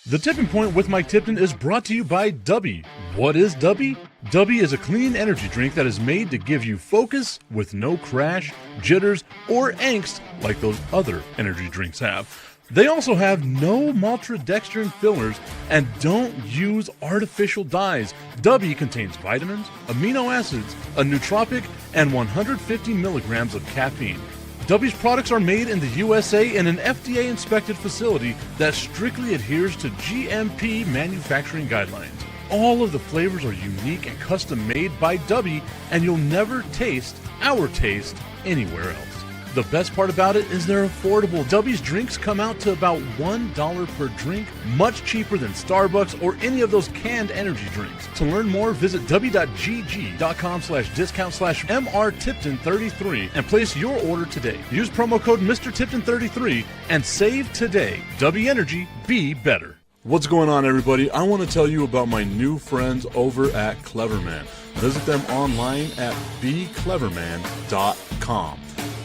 The Tipping Point with Mike Tipton is brought to you by Dubby. What is Dubby? Dubby is a clean energy drink that is made to give you focus with no crash, jitters, or angst like those other energy drinks have. They also have no maltodextrin fillers and don't use artificial dyes. Dubby contains vitamins, amino acids, a nootropic, and 150 milligrams of caffeine. Dubby's products are made in the USA in an FDA-inspected facility that strictly adheres to GMP manufacturing guidelines. All of the flavors are unique and custom-made by Dubby, and you'll never taste our taste anywhere else. The best part about it is they're affordable. Dubby's drinks come out to about $1 per drink, much cheaper than Starbucks or any of those canned energy drinks. To learn more, visit w.gg.com/discount/MRTipton33 and place your order today. Use promo code MrTipton33 and save today. Dubby Energy, be better. What's going on, everybody? I want to tell you about my new friends over at Cleverman. Visit them online at becleverman.com.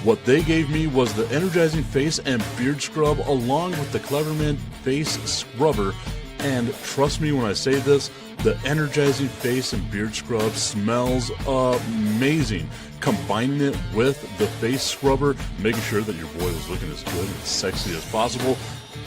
What they gave me was the energizing face and beard scrub along with the Cleverman face scrubber. And trust me when I say this, the energizing face and beard scrub smells amazing. Combining it with the face scrubber, making sure that your boy was looking as good and sexy as possible,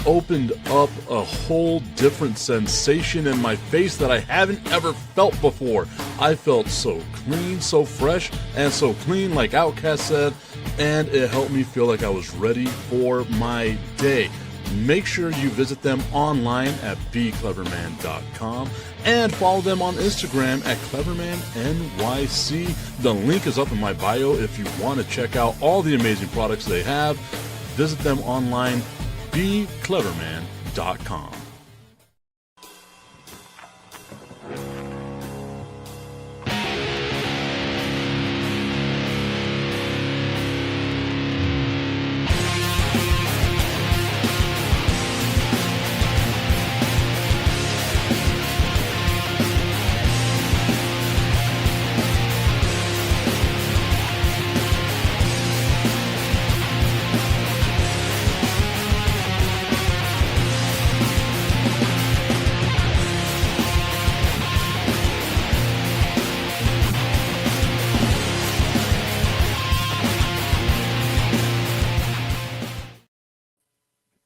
opened up a whole different sensation in my face that I haven't ever felt before. I felt so clean, so fresh, and so clean, like Outcast said, and it helped me feel like I was ready for my day. Make sure you visit them online at becleverman.com and follow them on Instagram at clevermannyc. The link is up in my bio if you want to check out all the amazing products they have. Visit them online, becleverman.com.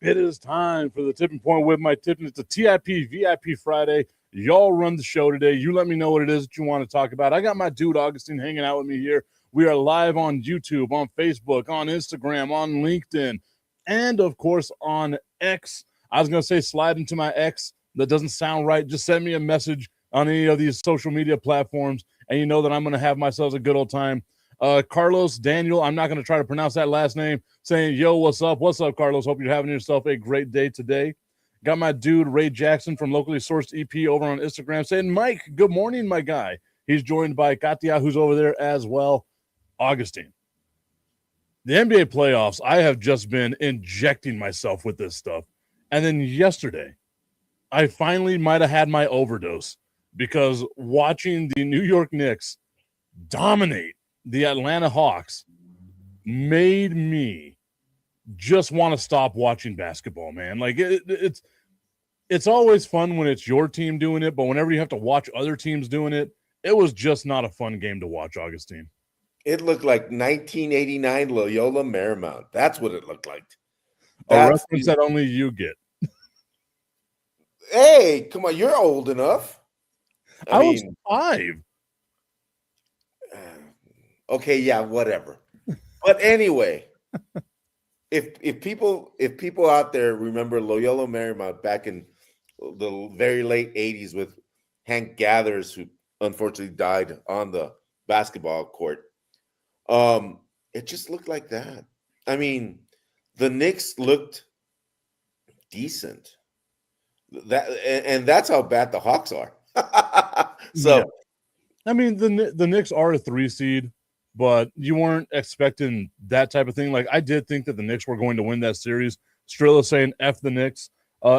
It is time for the Tipping Point with my Tipping. It's a TIP VIP Friday. Y'all run the show today. You let me know what it is that you want to talk about. I got my dude Augustine hanging out with me here. We are live on YouTube, on Facebook, on Instagram, on LinkedIn, and of course on X. I was going to say slide into my X. That doesn't sound right. Just send me a message on any of these social media platforms, and you know that I'm going to have myself a good old time. Carlos Daniel, I'm not going to try to pronounce that last name, saying, yo, what's up? What's up, Carlos? Hope you're having yourself a great day today. Got my dude, Ray Jackson from Locally Sourced EP over on Instagram saying, Mike, good morning, my guy. He's joined by Katia, who's over there as well. Augustine. The NBA playoffs, I have just been injecting myself with this stuff. And then yesterday, I finally might have had my overdose because watching the New York Knicks dominate the Atlanta Hawks made me just want to stop watching basketball, man. Like it's always fun when it's your team doing it, but whenever you have to watch other teams doing it, it was just not a fun game to watch, Augustine. It looked like 1989 Loyola Marymount. That's what it looked like. A reference that only you get. Hey, come on, you're old enough. I was 5. Okay, yeah, whatever. But anyway, if people out there remember Loyola Marymount back in the very late 80s with Hank Gathers, who unfortunately died on the basketball court, it just looked like that. I mean, the Knicks looked decent. And that's how bad the Hawks are. So, yeah. I mean, the Knicks are a 3 seed. But you weren't expecting that type of thing. Like, I did think that the Knicks were going to win that series. Strilla saying F the Knicks.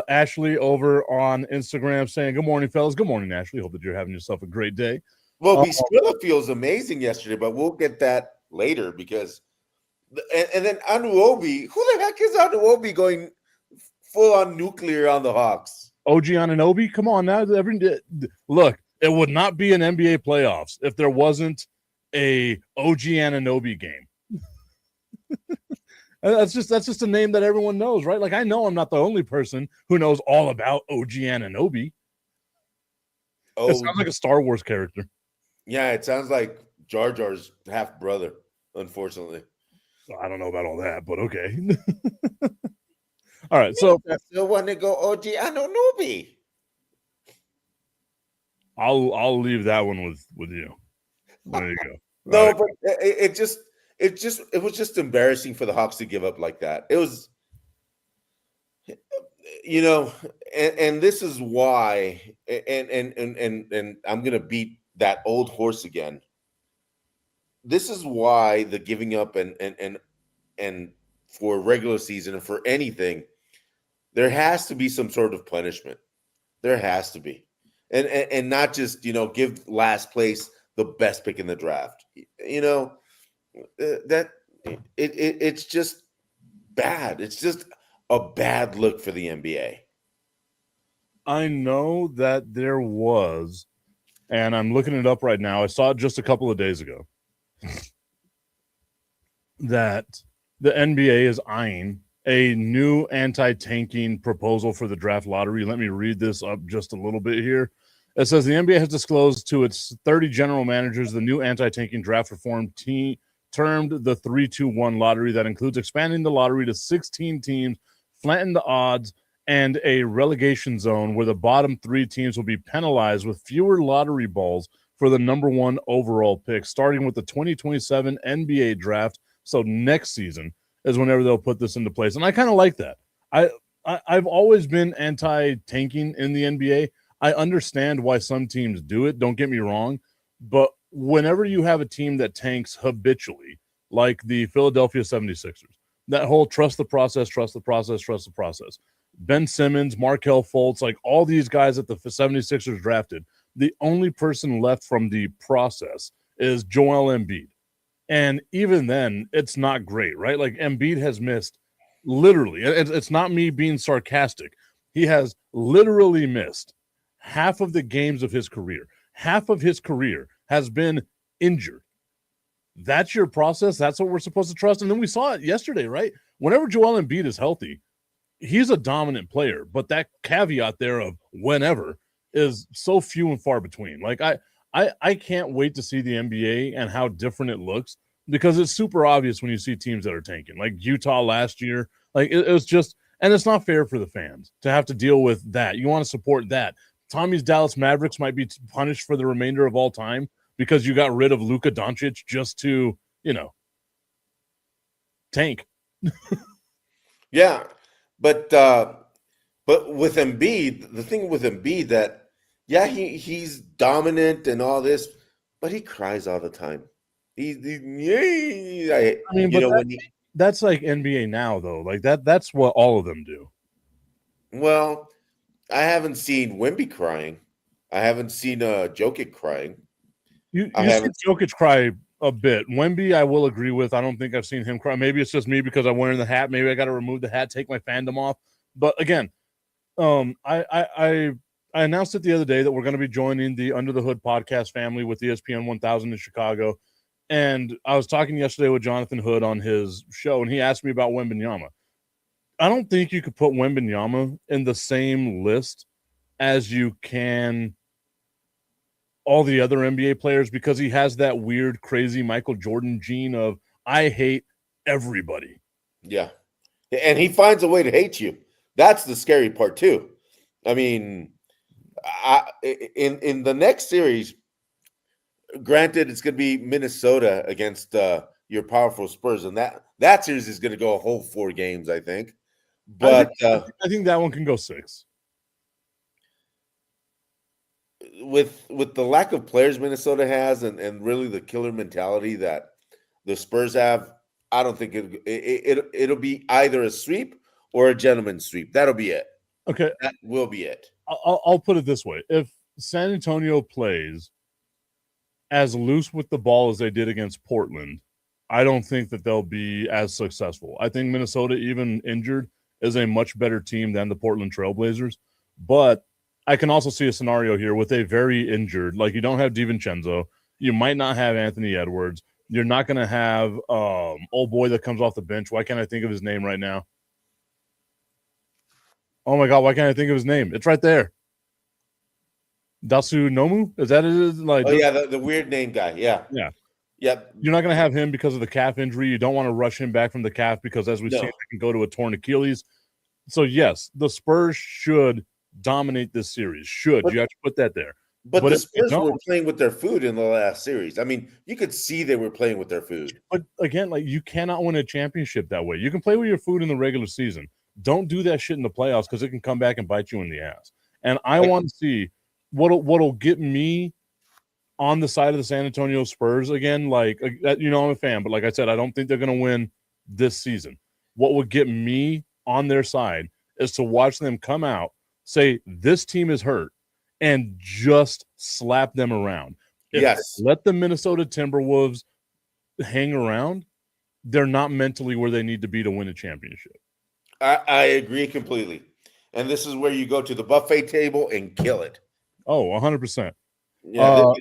Ashley over on Instagram saying, good morning, fellas. Good morning, Ashley. Hope that you're having yourself a great day. Well, Strilla feels amazing yesterday, but we'll get that later because and then Anunoby, who the heck is Anunoby going full on nuclear on the Hawks? OG Anunoby, come on now. Look, it would not be an NBA playoffs if there wasn't a OG Anunoby game. That's just a name that everyone knows, right? Like, I know I'm not the only person who knows all about OG Anunoby. It sounds like a Star Wars character. Yeah, it sounds like Jar Jar's half brother, unfortunately. I don't know about all that, but okay. All right, so I still want to go OG Anunoby. I'll leave that one with you. There you go. No, right. but it was just embarrassing for the Hawks to give up like that. It was, and this is why, and I'm gonna beat that old horse again. This is why the giving up and for regular season and for anything, there has to be some sort of punishment. There has to be, and not just give last place the best pick in the draft. That it's just bad. It's just a bad look for the NBA. I know that there was, and I'm looking it up right now. I saw it just a couple of days ago that the NBA is eyeing a new anti-tanking proposal for the draft lottery. Let me read this up just a little bit here. It says the NBA has disclosed to its 30 general managers the new anti-tanking draft reform termed the 3-2-1 lottery that includes expanding the lottery to 16 teams, flatten the odds, and a relegation zone where the bottom 3 teams will be penalized with fewer lottery balls for the number 1 overall pick, starting with the 2027 NBA draft. So next season is whenever they'll put this into place. And I kind of like that. I've always been anti-tanking in the NBA. I understand why some teams do it. Don't get me wrong. But whenever you have a team that tanks habitually, like the Philadelphia 76ers, that whole trust the process, trust the process, trust the process. Ben Simmons, Markelle Fultz, like all these guys that the 76ers drafted, the only person left from the process is Joel Embiid. And even then, it's not great, right? Like Embiid has missed literally, it's not me being sarcastic. He has literally missed half of the games of his career. Half of his career has been injured. That's your process. That's what we're supposed to trust. And then we saw it yesterday, right? Whenever Joel Embiid is healthy, he's a dominant player. But that caveat there of whenever is so few and far between. Like I can't wait to see the NBA and how different it looks, because it's super obvious when you see teams that are tanking, like Utah last year. Like it was just, and it's not fair for the fans to have to deal with that. You want to support that. Tommy's Dallas Mavericks might be punished for the remainder of all time because you got rid of Luka Doncic just to, tank. Yeah, but with Embiid, the thing with Embiid that, yeah, he's dominant and all this, but he cries all the time. That's like NBA now, though. Like that's what all of them do. Well, I haven't seen Wemby crying. I haven't seen Jokic crying. You see Jokic cry a bit. Wemby, I will agree with. I don't think I've seen him cry. Maybe it's just me because I'm wearing the hat. Maybe I got to remove the hat, take my fandom off. But again, I announced it the other day that we're going to be joining the Under the Hood podcast family with ESPN 1000 in Chicago. And I was talking yesterday with Jonathan Hood on his show, and he asked me about Wembanyama. I don't think you could put Wembanyama in the same list as you can all the other NBA players, because he has that weird, crazy Michael Jordan gene of I hate everybody. Yeah. And he finds a way to hate you. That's the scary part too. I mean, in the next series, granted, it's going to be Minnesota against your powerful Spurs, and that series is going to go a whole 4 games, I think. But I think that one can go 6. With the lack of players Minnesota has, and really the killer mentality that the Spurs have, I don't think it'll be either a sweep or a gentleman's sweep. That'll be it. Okay, that will be it. I'll put it this way: if San Antonio plays as loose with the ball as they did against Portland, I don't think that they'll be as successful. I think Minnesota, even injured, is a much better team than the Portland Trailblazers. But I can also see a scenario here with a very injured, like you don't have DiVincenzo, you might not have Anthony Edwards, you're not going to have old boy that comes off the bench. Why can't I think of his name right now? Oh my God, why can't I think of his name? It's right there. Dasu Nomu? Is that it? Like, oh yeah, the weird name guy. Yeah. Yeah. Yep. You're not going to have him because of the calf injury. You don't want to rush him back from the calf because, as we've seen, it can go to a torn Achilles. So, yes, the Spurs should dominate this series. You have to put that there. But the Spurs were playing with their food in the last series. I mean, you could see they were playing with their food. But again, like, you cannot win a championship that way. You can play with your food in the regular season. Don't do that shit in the playoffs because it can come back and bite you in the ass. And I want to see what'll get me on the side of the San Antonio Spurs again. Like, I'm a fan, but like I said, I don't think they're going to win this season. What would get me on their side is to watch them come out, say this team is hurt, and just slap them around. Let the Minnesota Timberwolves hang around, they're not mentally where they need to be to win a championship. I agree completely. And this is where you go to the buffet table and kill it. Oh, 100%. Yeah,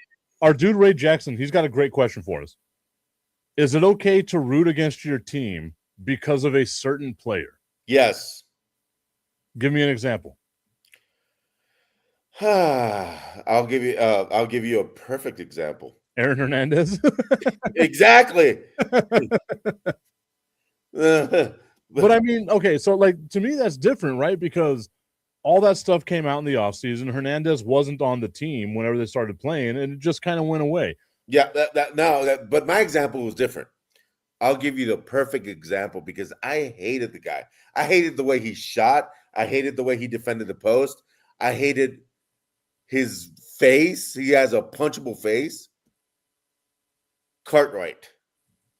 our dude Ray Jackson, he's got a great question for us. Is it okay to root against your team because of a certain player? Yes. Give me an example. I'll give you a perfect example. Aaron Hernandez. Exactly. But I mean, okay, so like to me that's different, right? Because all that stuff came out in the offseason. Hernandez wasn't on the team whenever they started playing, and it just kind of went away. Yeah, but my example was different. I'll give you the perfect example because I hated the guy. I hated the way he shot. I hated the way he defended the post. I hated his face. He has a punchable face. Cartwright.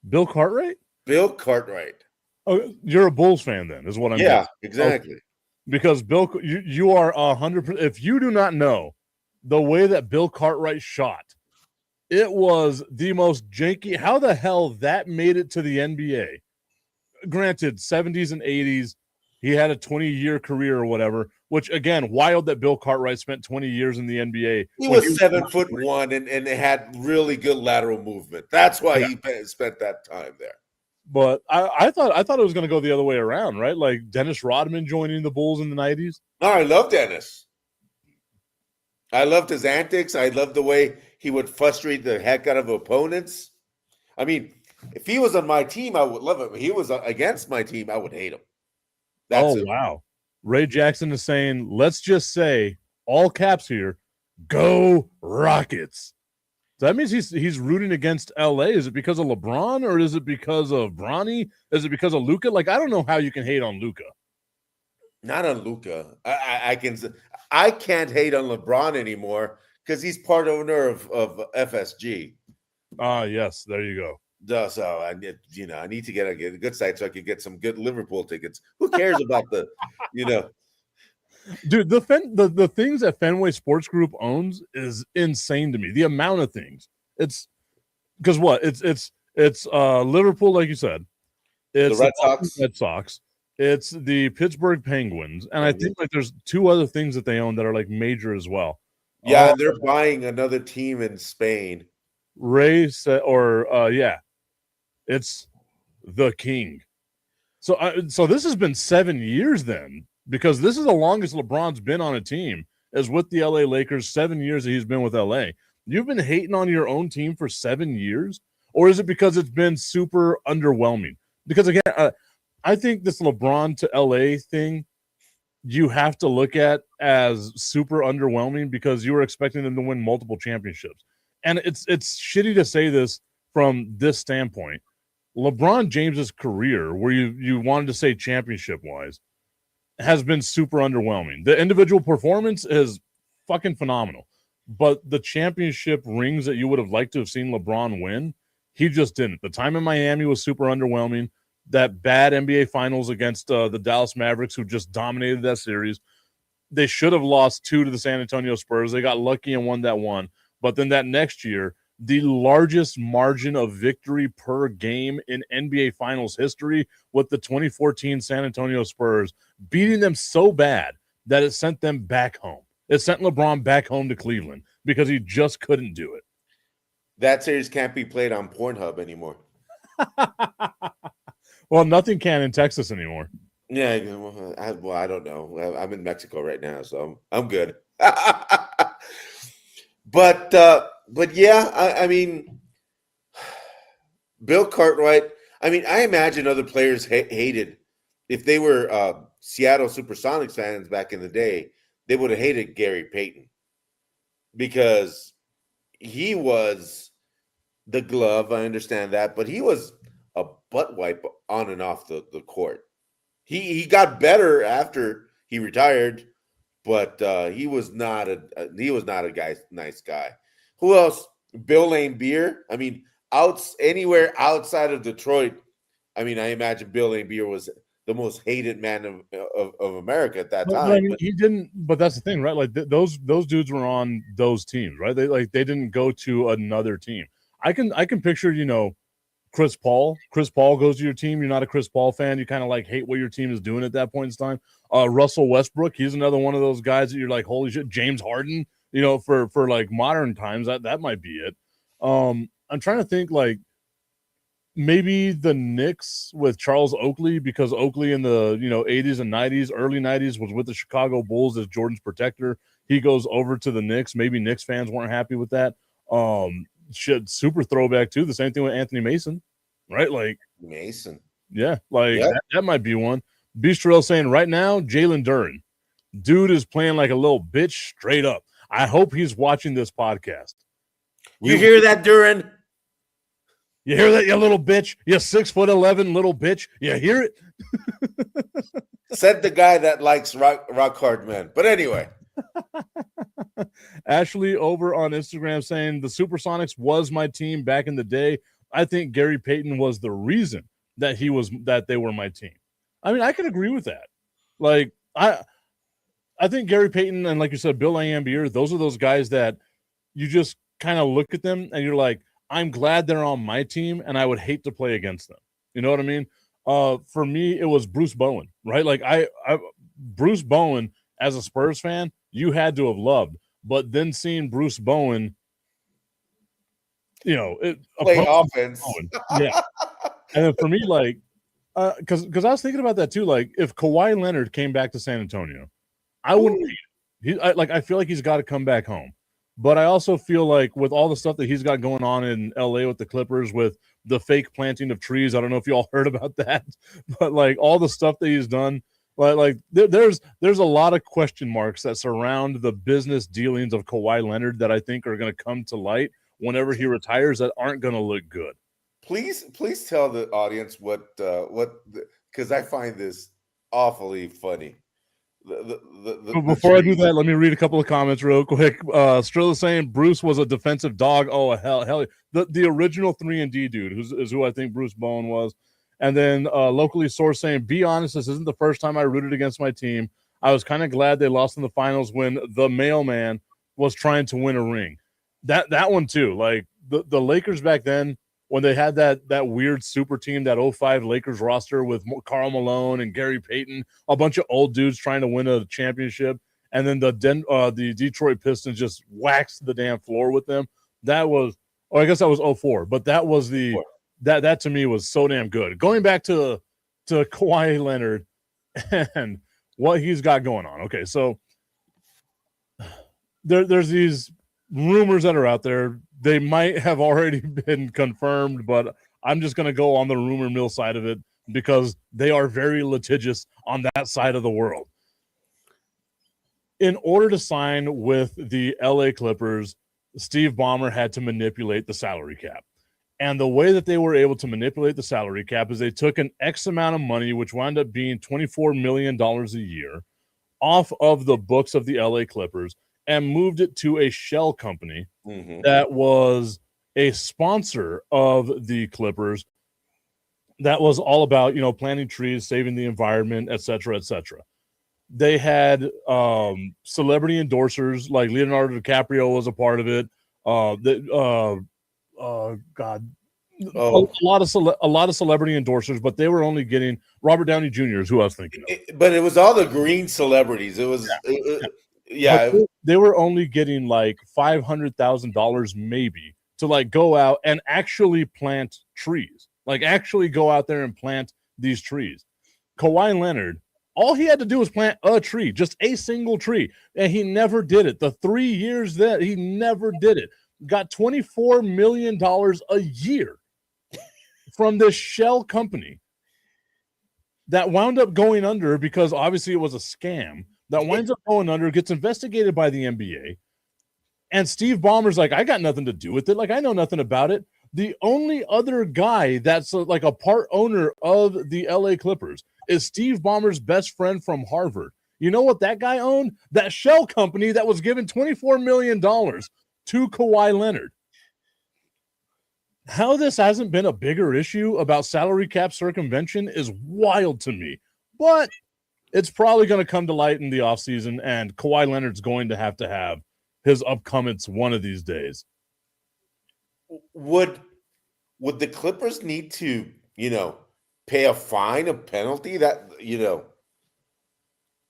Bill Cartwright? Bill Cartwright. Oh, you're a Bulls fan then, is what I'm guessing. Exactly. Okay. Because Bill, you are 100%. If you do not know the way that Bill Cartwright shot, it was the most janky. How the hell that made it to the NBA? Granted, 70s and 80s, he had a 20-year career or whatever, which, again, wild that Bill Cartwright spent 20 years in the NBA. He was 7'1" and had really good lateral movement. That's why he spent that time there. But I thought it was going to go the other way around, right? Like Dennis Rodman joining the Bulls in the 90s. No, I love Dennis. I loved his antics. I loved the way he would frustrate the heck out of opponents. I mean, if he was on my team, I would love him. If he was against my team, I would hate him. Wow. Ray Jackson is saying, let's just say, all caps here, go Rockets. So that means he's rooting against LA. Is it because of LeBron or is it because of Bronny? Is it because of Luka? Like, I don't know how you can hate on Luka. Not on Luka. I can't hate on LeBron anymore because he's part owner of FSG. Yes, there you go. So I need to get a good site so I can get some good Liverpool tickets. Who cares about the, Dude, the things that Fenway Sports Group owns is insane to me. The amount of things. It's because what? It's Liverpool, like you said. It's the Red Sox. It's the Pittsburgh Penguins, and I think like there's two other things that they own that are like major as well. Yeah, they're buying another team in Spain. Ray said, it's the King. So this has been 7 years then. Because this is the longest LeBron's been on a team, is with the LA Lakers, 7 years that he's been with LA. You've been hating on your own team for 7 years? Or is it because it's been super underwhelming? Because, again, I think this LeBron to LA thing, you have to look at as super underwhelming because you were expecting them to win multiple championships. And it's shitty to say this from this standpoint. LeBron James's career, where you wanted to say championship-wise, has been super underwhelming. The individual performance is fucking phenomenal, but the championship rings that you would have liked to have seen LeBron win, he just didn't. The time in Miami was super underwhelming. That bad NBA Finals against the Dallas Mavericks, who just dominated that series, they should have lost 2 to the San Antonio Spurs. They got lucky and won that one. But then that next year, the largest margin of victory per game in NBA Finals history with the 2014 San Antonio Spurs, beating them so bad that it sent them back home. It sent LeBron back home to Cleveland because he just couldn't do it. That series can't be played on Pornhub anymore. Well, nothing can in Texas anymore. Yeah, I don't know. I'm in Mexico right now, so I'm good. But yeah, I mean, Bill Cartwright. I mean, I imagine other players hated if they were Seattle SuperSonics fans back in the day. They would have hated Gary Payton because he was the glove. I understand that, but he was a butt wipe on and off the court. He got better after he retired, but he was not a nice guy. Who else? Bill Laimbeer. I mean, anywhere outside of Detroit. I mean, I imagine Bill Laimbeer was the most hated man of America at that time. I mean, he didn't. But that's the thing, right? Like those dudes were on those teams, right? They didn't go to another team. I can picture, Chris Paul. Chris Paul goes to your team. You're not a Chris Paul fan. You kind of like hate what your team is doing at that point in time. Russell Westbrook. He's another one of those guys that you're like, holy shit. James Harden. For like modern times, that might be it. I'm trying to think like maybe the Knicks with Charles Oakley, because Oakley in the 80s and 90s, early 90s was with the Chicago Bulls as Jordan's protector. He goes over to the Knicks. Maybe Knicks fans weren't happy with that. Super throwback too. The same thing with Anthony Mason, right? Like Mason. Yeah, like that might be one. Bistro saying right now, Jalen Duren. Dude is playing like a little bitch straight up. I hope he's watching this podcast. You hear that, Duren? You hear that, you little bitch? You 6'11" little bitch. You hear it? Said the guy that likes rock hard men. But anyway. Ashley over on Instagram saying the Supersonics was my team back in the day. I think Gary Payton was the reason that they were my team. I mean, I can agree with that. Like I think Gary Payton and, like you said, Bill Laimbeer, those are those guys that you just kind of look at them and you're like, I'm glad they're on my team and I would hate to play against them. You know what I mean? For me, it was Bruce Bowen, right? Like Bruce Bowen as a Spurs fan, you had to have loved, but then seeing Bruce Bowen, play offense. Yeah. And then for me, like, because I was thinking about that too. Like, if Kawhi Leonard came back to San Antonio, I wouldn't hate it. I feel like he's got to come back home. But I also feel like with all the stuff that he's got going on in LA with the Clippers, with the fake planting of trees, I don't know if you all heard about that, but like all the stuff that he's done, there's a lot of question marks that surround the business dealings of Kawhi Leonard that I think are going to come to light whenever he retires that aren't going to look good. Please tell the audience what because I find this awfully funny. Before I do that, let me read a couple of comments real quick. Strilla saying Bruce was a defensive dog. Oh, hell. The original 3-and-D dude is who I think Bruce Bowen was. And then locally sourced saying, be honest, this isn't the first time I rooted against my team. I was kind of glad they lost in the finals when the mailman was trying to win a ring. That one too. Like the Lakers back then, when they had that weird super team, that 05 Lakers roster with Karl Malone and Gary Payton, a bunch of old dudes trying to win a championship, and then the Detroit Pistons just waxed the damn floor with them. That was, I guess that was 04, but that was that to me was so damn good. Going back to Kawhi Leonard and what he's got going on. Okay, so there's these rumors that are out there. They might have already been confirmed, but I'm just going to go on the rumor mill side of it because they are very litigious on that side of the world. In order to sign with the LA Clippers, Steve Ballmer had to manipulate the salary cap. And the way that they were able to manipulate the salary cap is they took an X amount of money, which wound up being $24 million a year, off of the books of the LA Clippers and moved it to a shell company that was a sponsor of the Clippers that was all about, planting trees, saving the environment, et cetera, et cetera. They had celebrity endorsers like Leonardo DiCaprio was a part of it. Oh, a lot of celebrity endorsers, but they were only getting Robert Downey Jr. is who I was thinking of. but it was all the green celebrities. It was, But yeah. they were only getting like $500,000 maybe to like go out and actually plant trees, like actually go out there and plant these trees. Kawhi Leonard, all he had to do was plant a tree, just a single tree, and he never did it. The 3 years that he never did it, got $24 million a year from this shell company that wound up going under because obviously it was a scam that winds up going under, gets investigated by the NBA. And Steve Ballmer's like, I got nothing to do with it. Like, I know nothing about it. The only other guy that's like a part owner of the LA Clippers is Steve Ballmer's best friend from Harvard. You know what that guy owned? That shell company that was given $24 million to Kawhi Leonard. How this hasn't been a bigger issue about salary cap circumvention is wild to me. But it's probably going to come to light in the offseason, and Kawhi Leonard's going to have his upcomings one of these days. Would the Clippers need to, pay a fine, a penalty that,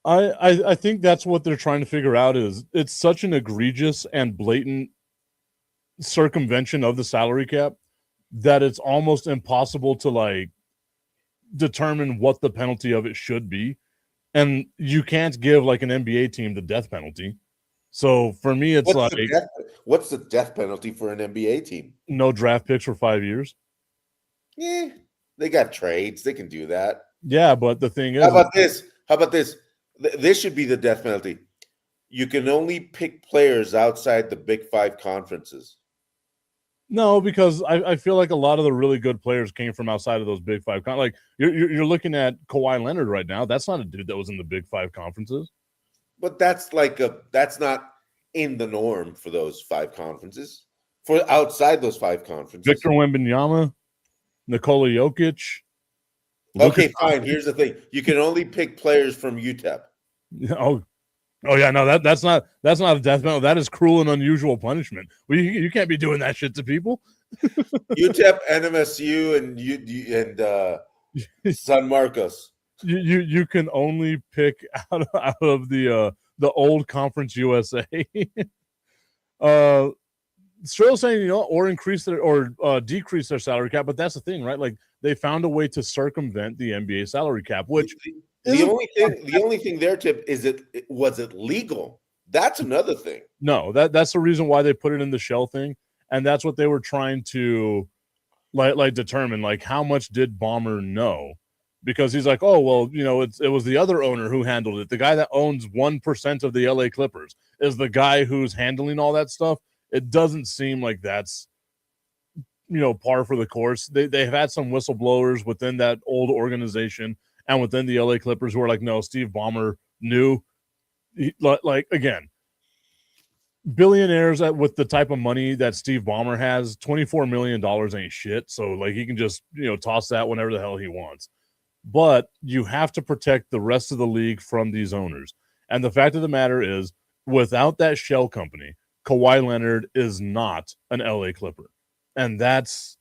I think that's what they're trying to figure out. Is it's such an egregious and blatant circumvention of the salary cap that it's almost impossible to like determine what the penalty of it should be. And you can't give like an NBA team the death penalty. So for me, it's what's the death penalty for an NBA team? No draft picks for 5 years. Yeah, they got trades. They can do that. Yeah, but the thing is, How about this? This should be the death penalty. You can only pick players outside the Big Five conferences. No, because I feel like a lot of the really good players came from outside of those Big Five. Like you're looking at Kawhi Leonard right now. That's not a dude that was in the Big Five conferences. But that's not in the norm for those five conferences. For outside those five conferences, Victor Wembanyama, Nikola Jokic. Okay, fine. Here's the thing: you can only pick players from UTEP. Oh yeah, no, that's not a death penalty. That is cruel and unusual punishment. Well, you can't be doing that shit to people. UTEP, NMSU, and San Marcos. You can only pick out of the old Conference USA. Still saying or increase their or decrease their salary cap, but that's the thing, right? Like they found a way to circumvent the NBA salary cap, which. The only thing there, Tip, is was it legal? That's another thing. No, that's the reason why they put it in the shell thing, and that's what they were trying to like determine, like how much did Ballmer know, because he's like, oh well, it was the other owner who handled it. The guy that owns 1% of the LA Clippers is the guy who's handling all that stuff. It doesn't seem like that's par for the course. They've had some whistleblowers within that old organization and within the LA Clippers who are like, no, Steve Ballmer knew. Like, again, billionaires with the type of money that Steve Ballmer has, $24 million ain't shit. So, like, he can just, toss that whenever the hell he wants. But you have to protect the rest of the league from these owners. And the fact of the matter is, without that shell company, Kawhi Leonard is not an LA Clipper. And that's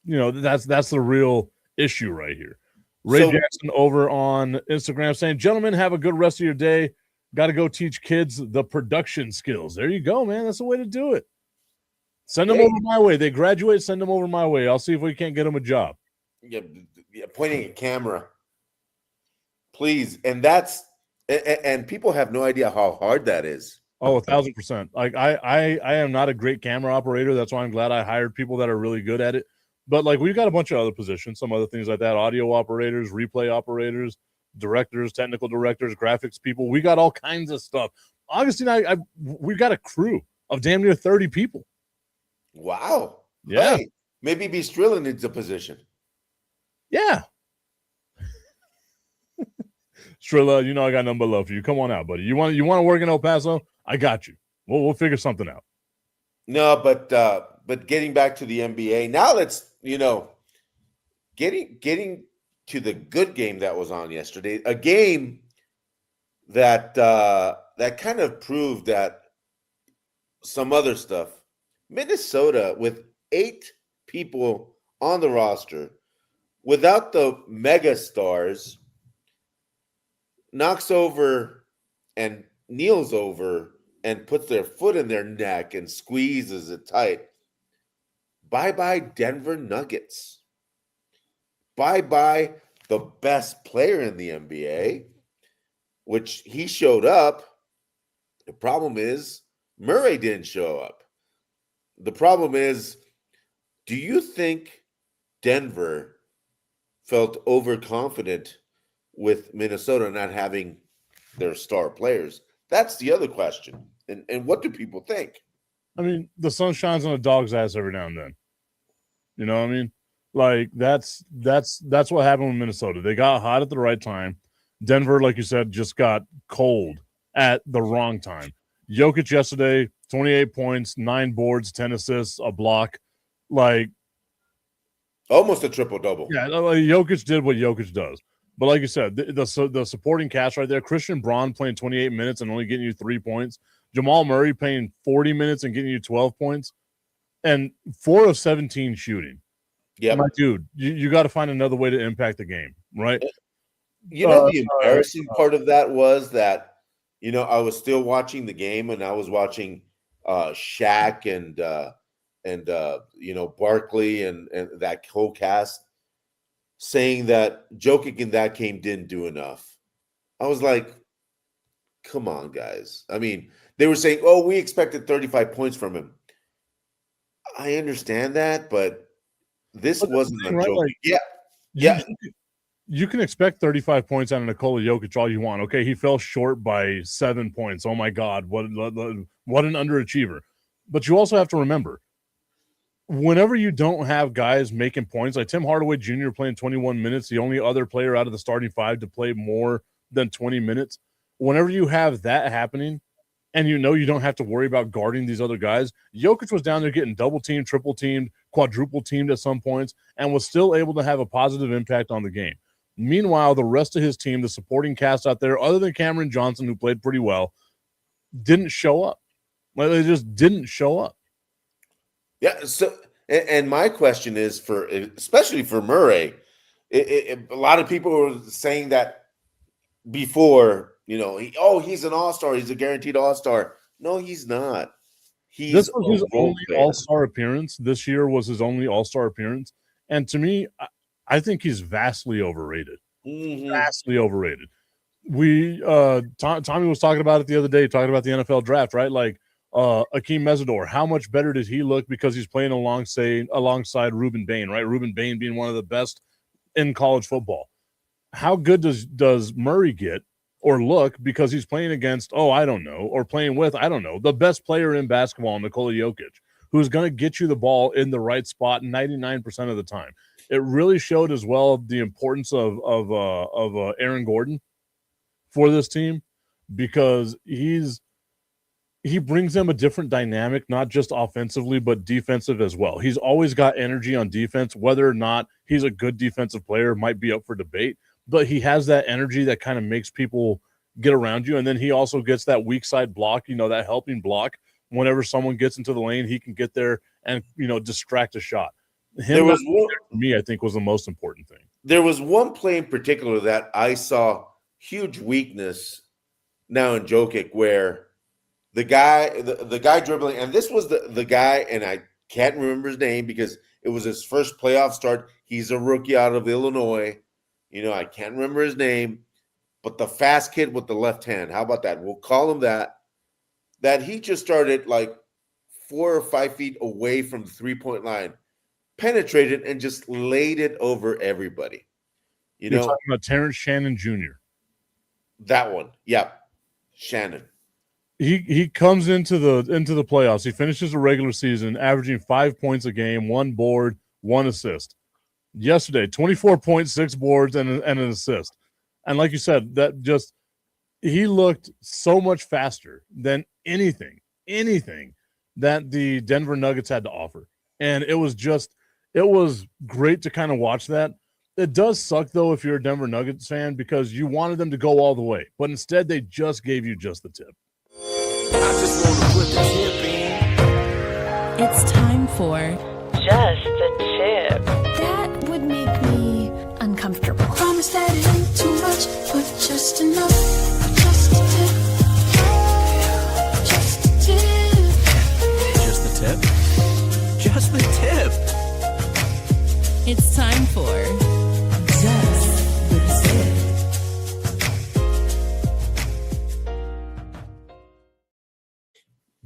the real issue right here. Ray Jackson over on Instagram saying, gentlemen, have a good rest of your day. Got to go teach kids the production skills. There you go, man. That's the way to do it. Send them over my way. They graduate, send them over my way. I'll see if we can't get them a job. Yeah, pointing a camera. Please. And people have no idea how hard that is. Oh, 1,000%. Like I am not a great camera operator. That's why I'm glad I hired people that are really good at it. But like we've got a bunch of other positions, some other things like that, audio operators, replay operators, directors, technical directors, graphics people. We got all kinds of stuff. Augustine, we've got a crew of damn near 30 people. Wow. Yeah. Hey, maybe Bistrilla needs a position. Yeah. Strilla, I got nothing but love for you. Come on out, buddy. You want to work in El Paso? I got you. We'll figure something out. No, but getting back to the NBA, now let's, getting to the good game that was on yesterday, a game that kind of proved that some other stuff. Minnesota with 8 people on the roster without the mega stars knocks over and kneels over and puts their foot in their neck and squeezes it tight. Bye-bye Denver Nuggets. Bye-bye the best player in the NBA, which he showed up. The problem is Murray didn't show up. The problem is, do you think Denver felt overconfident with Minnesota not having their star players? That's the other question. And what do people think? I mean, the sun shines on a dog's ass every now and then. You know what I mean? Like that's what happened with Minnesota. They got hot at the right time. Denver, like you said, just got cold at the wrong time. Jokic yesterday, 28 points, 9 boards, 10 assists, a block. Like almost a triple-double. Yeah, like Jokic did what Jokic does. But like you said, the supporting cast right there, Christian Braun playing 28 minutes and only getting you 3 points. Jamal Murray playing 40 minutes and getting you 12 points. And 4 of 17 shooting. Yeah, my dude, you got to find another way to impact the game, right? You know, the embarrassing part of that was that, you know, I was still watching the game and I was watching Shaq and you know, Barkley and that whole cast saying that Jokic in that game didn't do enough. I was like, come on, guys. I mean, they were saying, oh, we expected 35 points from him. I understand that, but this wasn't a joke. Like, yeah. You can expect 35 points out of Nikola Jokic all you want. Okay, he fell short by 7 points. Oh my God, what an underachiever. But you also have to remember, whenever you don't have guys making points, like Tim Hardaway Jr. playing 21 minutes, the only other player out of the starting 5 to play more than 20 minutes, whenever you have that happening, and you know you don't have to worry about guarding these other guys, Jokic was down there getting double-teamed, triple-teamed, quadruple-teamed at some points, and was still able to have a positive impact on the game. Meanwhile, the rest of his team, the supporting cast out there, other than Cameron Johnson, who played pretty well, didn't show up. Like, they just didn't show up. Yeah, so and my question is especially for Murray, a lot of people were saying that before, you know, he's an all-star, he's a guaranteed all-star. No, he's not. This was his only all-star appearance. This year was his only all-star appearance. And to me, I think he's vastly overrated. Mm-hmm. Vastly overrated. Tommy was talking about it the other day, talking about the NFL draft, right? Like Akeem Mesidor, how much better did he look because he's playing alongside Ruben Bain, right? Ruben Bain being one of the best in college football. How good does Murray get or look because he's playing against, I don't know, or playing with, I don't know, the best player in basketball, Nikola Jokic, who's going to get you the ball in the right spot 99% of the time. It really showed as well the importance of Aaron Gordon for this team because he brings them a different dynamic, not just offensively, but defensive as well. He's always got energy on defense. Whether or not he's a good defensive player might be up for debate, but he has that energy that kind of makes people get around you. And then he also gets that weak side block, you know, that helping block. Whenever someone gets into the lane, he can get there and, you know, distract a shot. Him, for me, I think was the most important thing. There was one play in particular that I saw huge weakness now in Jokic where the guy dribbling, and this was the guy, and I can't remember his name because it was his first playoff start. He's a rookie out of Illinois. You know, I can't remember his name, but the fast kid with the left hand, how about that? We'll call him that. That he just started like 4 or 5 feet away from the three-point line, penetrated and just laid it over everybody. You're talking about Terrence Shannon Jr. That one. Yeah. Shannon. He comes into the playoffs. He finishes the regular season averaging 5 points a game, 1 board, 1 assist. Yesterday, 24.6 boards and an assist. And like you said, that just he looked so much faster than anything that the Denver Nuggets had to offer. And it was great to kind of watch that. It does suck, though, if you're a Denver Nuggets fan because you wanted them to go all the way. But instead, they just gave you just the tip. I just want to put the tip in. It's time for Just the tip. That would make me uncomfortable. Promise that it ain't too much, but just enough. Just a tip. Just a tip. Just the tip? Just the tip. It's time for Just the Tip.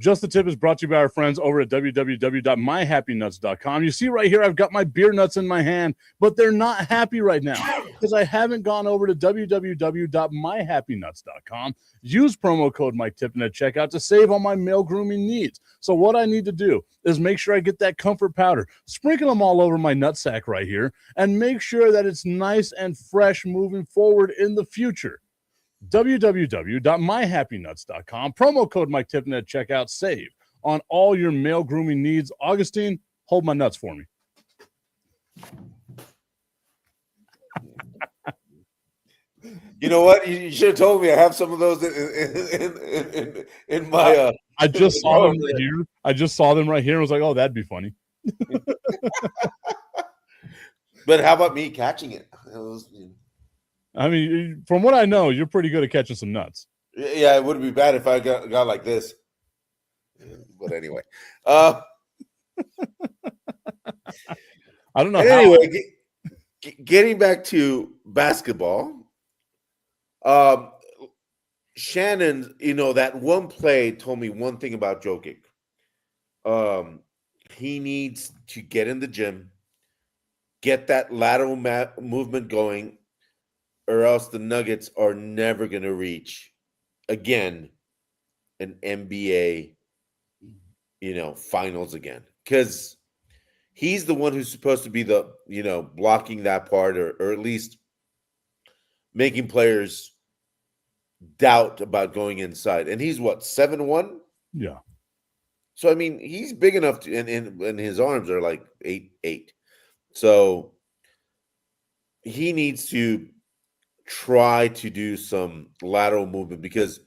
Just the Tip is brought to you by our friends over at www.myhappynuts.com. You see right here, I've got my beer nuts in my hand, but they're not happy right now because I haven't gone over to www.myhappynuts.com. Use promo code MikeTipton at checkout to save on my male grooming needs. So what I need to do is make sure I get that comfort powder, sprinkle them all over my nutsack right here, and make sure that it's nice and fresh moving forward in the future. www.myhappynuts.com. Promo code MikeTipton at checkout. Save on all your male grooming needs. Augustine, hold my nuts for me. You know what? You should have told me. I have some of those in my. I just saw them right here. I just saw them right here and was like, oh, that'd be funny. But how about me catching it? I mean, from what I know, you're pretty good at catching some nuts. Yeah, it wouldn't be bad if I got like this. But anyway, I don't know. Anyway, getting back to basketball, Shannon, that one play told me one thing about Jokic. He needs to get in the gym, get that lateral movement going, or else the Nuggets are never going to reach, again, an NBA, finals again. Because he's the one who's supposed to be the, blocking that part or at least making players doubt about going inside. And he's what, 7'1"? Yeah. So, I mean, he's big enough to, and his arms are like 8'8". So he needs to try to do some lateral movement because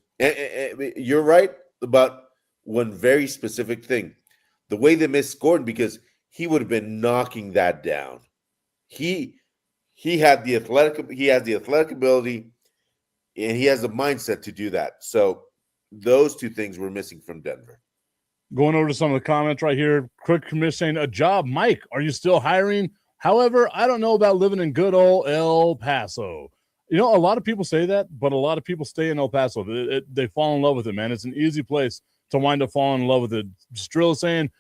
you're right about one very specific thing. The way they missed Gordon, because he would have been knocking that down. He has the athletic ability, and he has the mindset to do that. So those two things were missing from Denver. Going over to some of the comments right here. Quick commission saying, a job, Mike. Are you still hiring? However, I don't know about living in good old El Paso. A lot of people say that, but a lot of people stay in El Paso. They fall in love with it, man. It's an easy place to wind up falling in love with it. Strill is saying,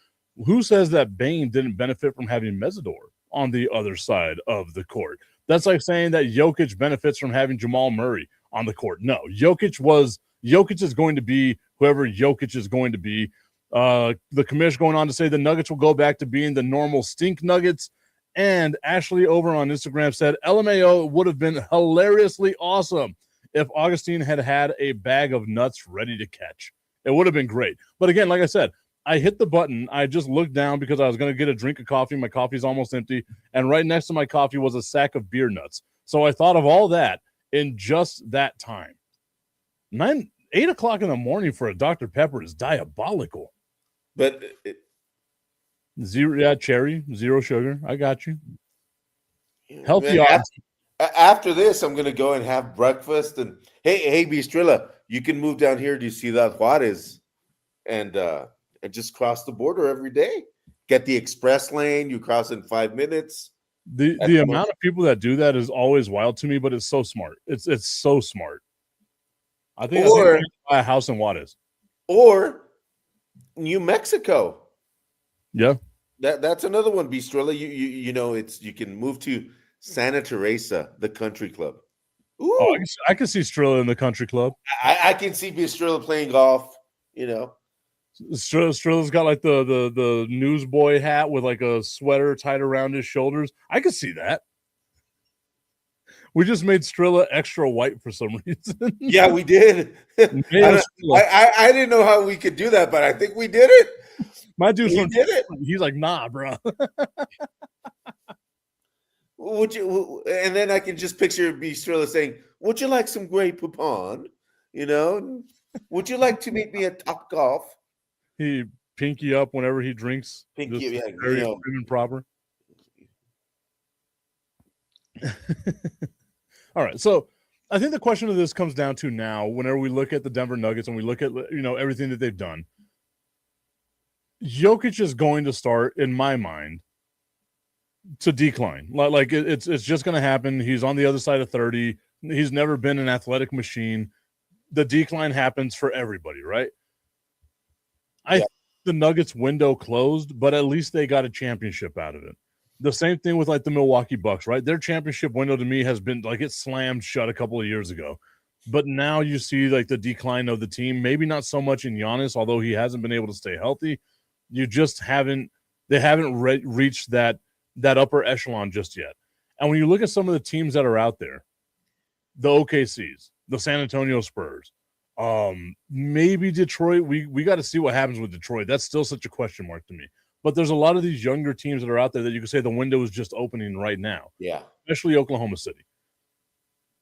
who says that Bane didn't benefit from having Mesidor on the other side of the court? That's like saying that Jokic benefits from having Jamal Murray on the court. No, Jokic is going to be whoever Jokic is going to be. The commission going on to say the Nuggets will go back to being the normal stink Nuggets. And Ashley over on Instagram said, LMAO would have been hilariously awesome if Augustine had a bag of nuts ready to catch. It would have been great. But again, like I said, I hit the button. I just looked down because I was going to get a drink of coffee. My coffee's almost empty. And right next to my coffee was a sack of beer nuts. So I thought of all that in just that time. 8 o'clock in the morning for a Dr. Pepper is diabolical. But cherry, zero sugar. I got you. Healthy. After this, I'm going to go and have breakfast. And hey, Bistrilla, you can move down here to Ciudad Juarez and just cross the border every day. Get the express lane. You cross in 5 minutes. The amount of people that do that is always wild to me, but it's so smart. It's so smart. I think I'm going to buy a house in Juarez. Or New Mexico. Yeah. That's another one, Bistrilla. You can move to Santa Teresa, the country club. Ooh. Oh, I can see Strilla in the country club. I can see Bistrilla playing golf, Strilla's got like the newsboy hat with like a sweater tied around his shoulders. I can see that. We just made Strilla extra white for some reason. Yeah, we did. I didn't know how we could do that, but I think we did it. My dude's from Tipton. He's like, nah, bro. Would you? And then I can just picture Bistrilla saying, "Would you like some Grey Poupon? Would you like to meet me at Top Golf?" He pinky up whenever he drinks. Pinky, Just yeah, very prim and proper. All right, so I think the question of this comes down to now, whenever we look at the Denver Nuggets and we look at everything that they've done, Jokic is going to start, in my mind, to decline. Like it's just going to happen. He's on the other side of 30. He's never been an athletic machine. The decline happens for everybody, right? I think the Nuggets window closed, but at least they got a championship out of it. The same thing with like the Milwaukee Bucks, right? Their championship window to me has been like it slammed shut a couple of years ago. But now you see like the decline of the team, maybe not so much in Giannis, although he hasn't been able to stay healthy. They haven't reached that upper echelon just yet. And when you look at some of the teams that are out there, the OKCs, the San Antonio Spurs, maybe Detroit, we got to see what happens with Detroit. That's still such a question mark to me. But there's a lot of these younger teams that are out there that you can say the window is just opening right now. Yeah. Especially Oklahoma City.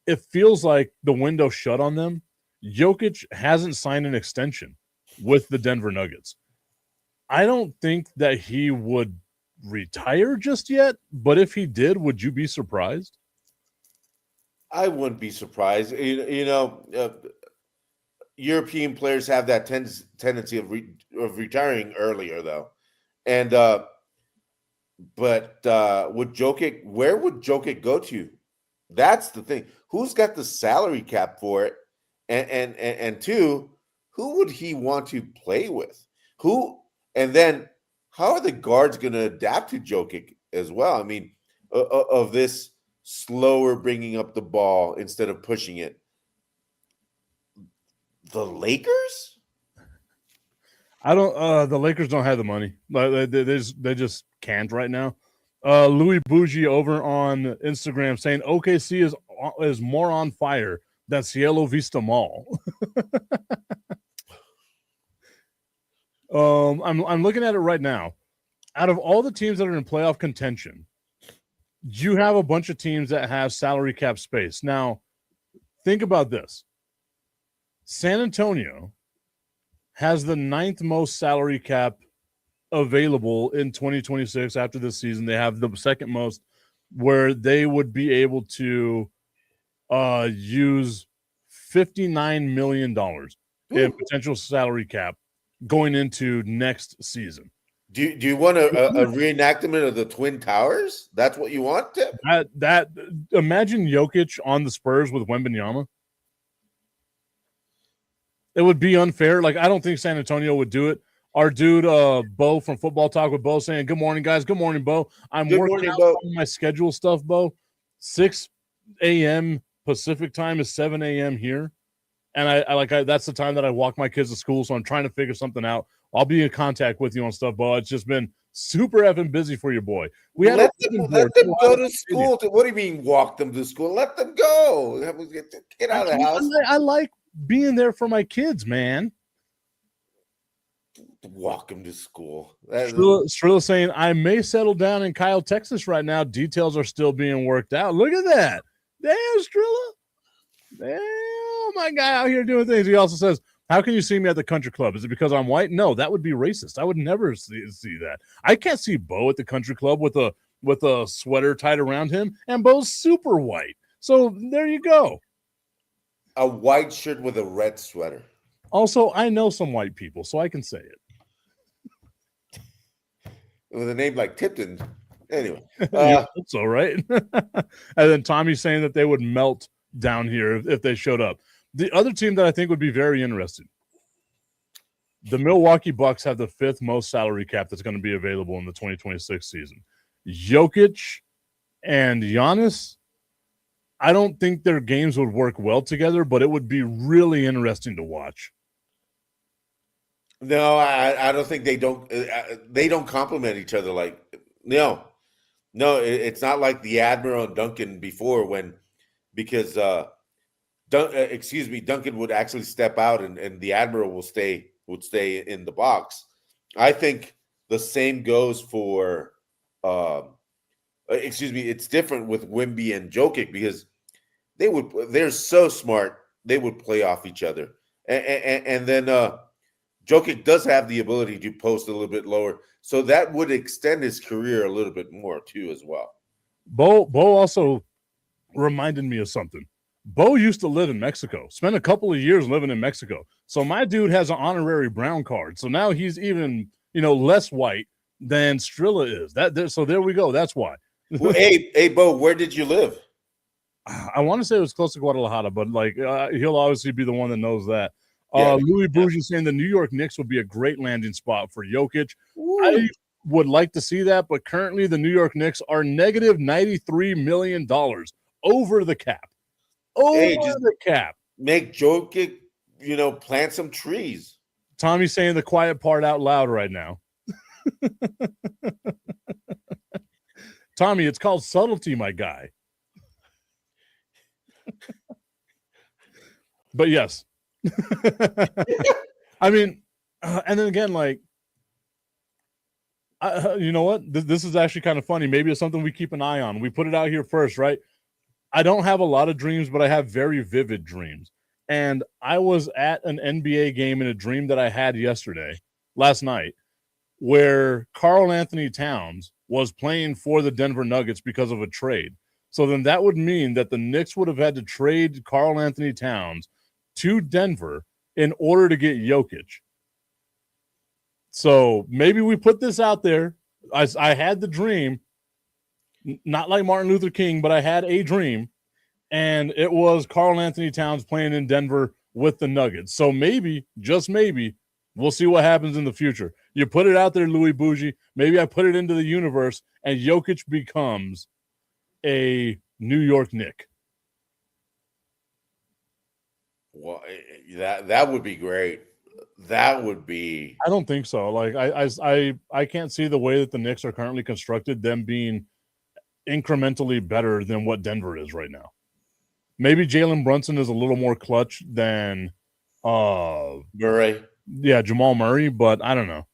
It feels like the window shut on them. Jokic hasn't signed an extension with the Denver Nuggets. I don't think that he would retire just yet, but if he did, would you be surprised? I wouldn't be surprised. European players have that tendency of retiring earlier, though. And but with Jokic, where would Jokic go to? That's the thing. Who's got the salary cap for it? And two, who would he want to play with? Who? And then how are the guards going to adapt to Jokic as well? I mean, of this slower bringing up the ball instead of pushing it. The Lakers? The Lakers don't have the money. They just can't right now. Louis Bougie over on Instagram saying OKC is more on fire than Cielo Vista Mall. I'm looking at it right now. Out of all the teams that are in playoff contention, you have a bunch of teams that have salary cap space. Now, think about this. San Antonio has the 9th most salary cap available in 2026 after this season. They have the 2nd most, where they would be able to use $59 million in potential salary cap going into next season. Do you want a reenactment of the Twin Towers? That's what you want, Tip? That imagine Jokic on the Spurs with Wembanyama. It would be unfair. Like, I don't think San Antonio would do it. Our dude, Bo from Football Talk with Bo saying, "Good morning, guys. Good morning, Bo. I'm working out on my schedule stuff, Bo. 6 a.m. Pacific time is 7 a.m. here. And I that's the time that I walk my kids to school. So I'm trying to figure something out. I'll be in contact with you on stuff, Bo. It's just been super effing busy for your boy. Let them go to school. What do you mean walk them to school? Let them go. Get out of the house. I like being there for my kids, man. Walk them to school. Strilla saying, I may settle down in Kyle, Texas right now. Details are still being worked out. Look at that. Damn, Strilla. Damn, my guy out here doing things. He also says, how can you see me at the country club? Is it because I'm white? No, that would be racist. I would never see that. I can't see Bo at the country club with a sweater tied around him, and Bo's super white. So there you go. A white shirt with a red sweater. Also, I know some white people, so I can say it. With a name like Tipton. Anyway. So, right? And then Tommy's saying that they would melt down here if they showed up. The other team that I think would be very interesting, the Milwaukee Bucks have the 5th most salary cap that's going to be available in the 2026 season. Jokic and Giannis, I don't think their games would work well together, but it would be really interesting to watch. No, I don't think they don't complement each other. No, it's not like the Admiral and Duncan before because Duncan would actually step out and the Admiral would stay in the box. I think the same goes for it's different with Wemby and Jokic because they're so smart they would play off each other. And then Jokic does have the ability to post a little bit lower, so that would extend his career a little bit more too, as well. Bo also reminded me of something. Bo used to live in Mexico, spent a couple of years living in Mexico. So my dude has an honorary brown card. So now he's even, less white than Strilla is. So there we go. That's why. Well, hey, Bo, where did you live? I want to say it was close to Guadalajara, but he'll obviously be the one that knows that. Yeah, Louis Bougie saying the New York Knicks would be a great landing spot for Jokic. I would like to see that, but currently the New York Knicks are negative $93 million over the cap. The cap. Make Jokic, plant some trees. Tommy's saying the quiet part out loud right now. Tommy, it's called subtlety, my guy. But yes. I mean, and then again, you know what? This is actually kind of funny. Maybe it's something we keep an eye on. We put it out here first, right? I don't have a lot of dreams, but I have very vivid dreams. And I was at an NBA game in a dream that I had last night, where Karl Anthony Towns was playing for the Denver Nuggets because of a trade. So then that would mean that the Knicks would have had to trade Karl Anthony Towns to Denver in order to get Jokic. So maybe we put this out there. I had the dream, not like Martin Luther King, but I had a dream, and it was Karl Anthony Towns playing in Denver with the Nuggets. So maybe, just maybe, we'll see what happens in the future. You put it out there, Louis Bougie. Maybe I put it into the universe, and Jokic becomes a New York Knick. Well, that would be great. That would be. I don't think so. I can't see the way that the Knicks are currently constructed, them being incrementally better than what Denver is right now. Maybe Jalen Brunson is a little more clutch than Murray. Yeah, Jamal Murray, but I don't know.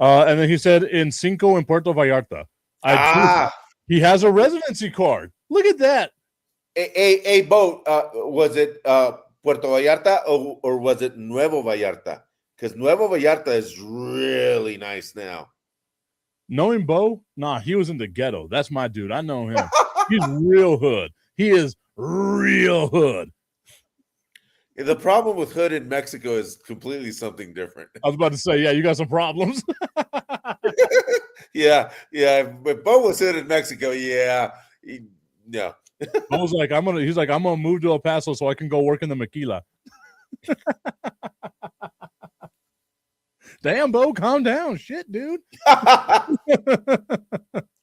And then he said in Cinco in Puerto Vallarta. He has a residency card. Look at that. Hey, Bo, was it Puerto Vallarta or was it Nuevo Vallarta? Because Nuevo Vallarta is really nice now. Knowing Bo? Nah, he was in the ghetto. That's my dude. I know him. He's real hood. He is real hood. The problem with hood in Mexico is completely something different. I was about to say, yeah, you got some problems. Yeah. But Bo was hood in Mexico. Yeah. No. I was like, I'm gonna move to El Paso so I can go work in the maquila. Damn, Bo, calm down. Shit, dude.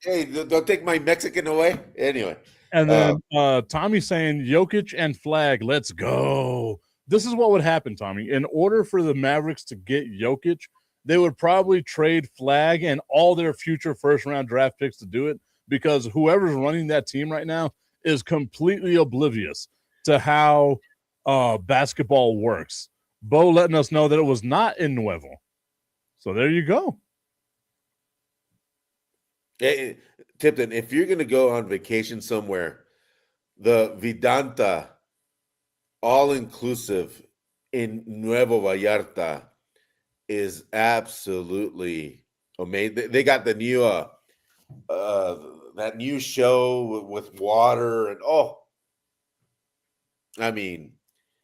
Hey, don't take my Mexican away. Anyway. And then Tommy saying Jokic and Flag, let's go. This is what would happen, Tommy. In order for the Mavericks to get Jokic, they would probably trade Flag and all their future first-round draft picks to do it, because whoever's running that team right now is completely oblivious to how basketball works. Bo letting us know that it was not in Nuevo. So there you go. Hey, Tipton, if you're going to go on vacation somewhere, the Vidanta all-inclusive in Nuevo Vallarta is absolutely amazing. They got the new that new show with water and I mean,